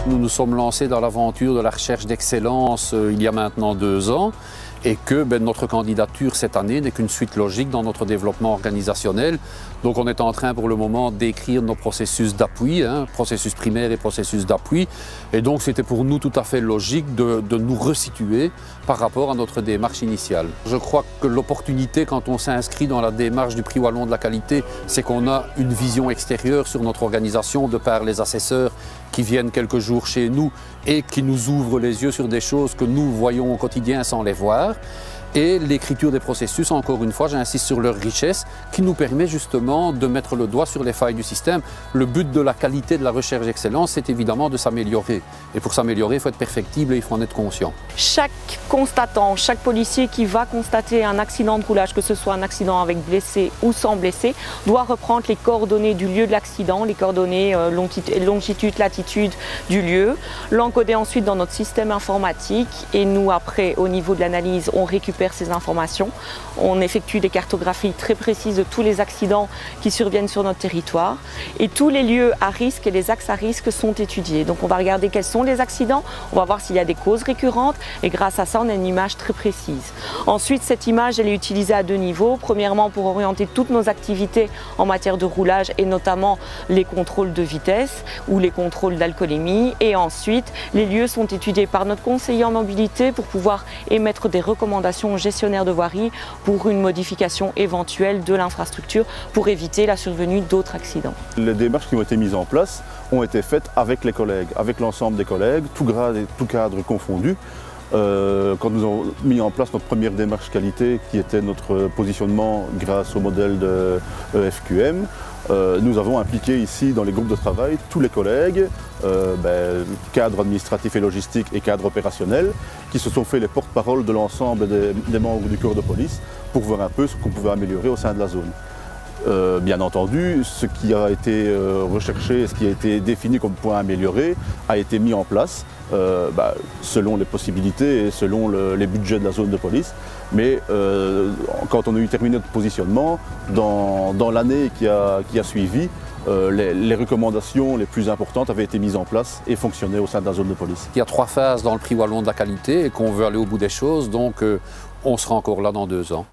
Nous nous sommes lancés dans l'aventure de la recherche d'excellence il y a maintenant 2 ans et que notre candidature cette année n'est qu'une suite logique dans notre développement organisationnel. Donc on est en train pour le moment d'écrire nos processus d'appui, processus primaire et processus d'appui. Et donc c'était pour nous tout à fait logique de nous resituer par rapport à notre démarche initiale. Je crois que l'opportunité quand on s'inscrit dans la démarche du Prix Wallon de la qualité, c'est qu'on a une vision extérieure sur notre organisation de par les assesseurs qui viennent quelques jours chez nous et qui nous ouvrent les yeux sur des choses que nous voyons au quotidien sans les voir. Et l'écriture des processus, encore une fois, j'insiste sur leur richesse, qui nous permet justement de mettre le doigt sur les failles du système. Le but de la qualité de la recherche d'excellence, c'est évidemment de s'améliorer. Et pour s'améliorer, il faut être perfectible et il faut en être conscient. Chaque constatant, chaque policier qui va constater un accident de roulage, que ce soit un accident avec blessé ou sans blessé, doit reprendre les coordonnées du lieu de l'accident, les coordonnées longitude, latitude du lieu, l'encoder ensuite dans notre système informatique et nous, après, au niveau de l'analyse, on récupère ces informations. On effectue des cartographies très précises de tous les accidents qui surviennent sur notre territoire et tous les lieux à risque et les axes à risque sont étudiés. Donc on va regarder quels sont les accidents, on va voir s'il y a des causes récurrentes et grâce à ça on a une image très précise. Ensuite cette image elle est utilisée à 2 niveaux. Premièrement pour orienter toutes nos activités en matière de roulage et notamment les contrôles de vitesse ou les contrôles d'alcoolémie et ensuite les lieux sont étudiés par notre conseiller en mobilité pour pouvoir émettre des recommandations aux gestionnaires de voirie pour une modification éventuelle de l'infrastructure pour éviter la survenue d'autres accidents. Les démarches qui ont été mises en place ont été faites avec les collègues, avec l'ensemble des collègues, tout grade et tout cadre confondu. Quand nous avons mis en place notre première démarche qualité qui était notre positionnement grâce au modèle de EFQM, nous avons impliqué ici dans les groupes de travail tous les collègues, cadres administratifs et logistiques et cadres opérationnels qui se sont fait les porte-parole de l'ensemble des membres du corps de police pour voir un peu ce qu'on pouvait améliorer au sein de la zone. Bien entendu, ce qui a été recherché, ce qui a été défini comme point à améliorer a été mis en place selon les possibilités et selon les budgets de la zone de police. Mais quand on a eu terminé notre positionnement, dans l'année qui a suivi, les recommandations les plus importantes avaient été mises en place et fonctionnaient au sein de la zone de police. Il y a 3 phases dans le Prix Wallon de la qualité et qu'on veut aller au bout des choses, donc on sera encore là dans 2 ans.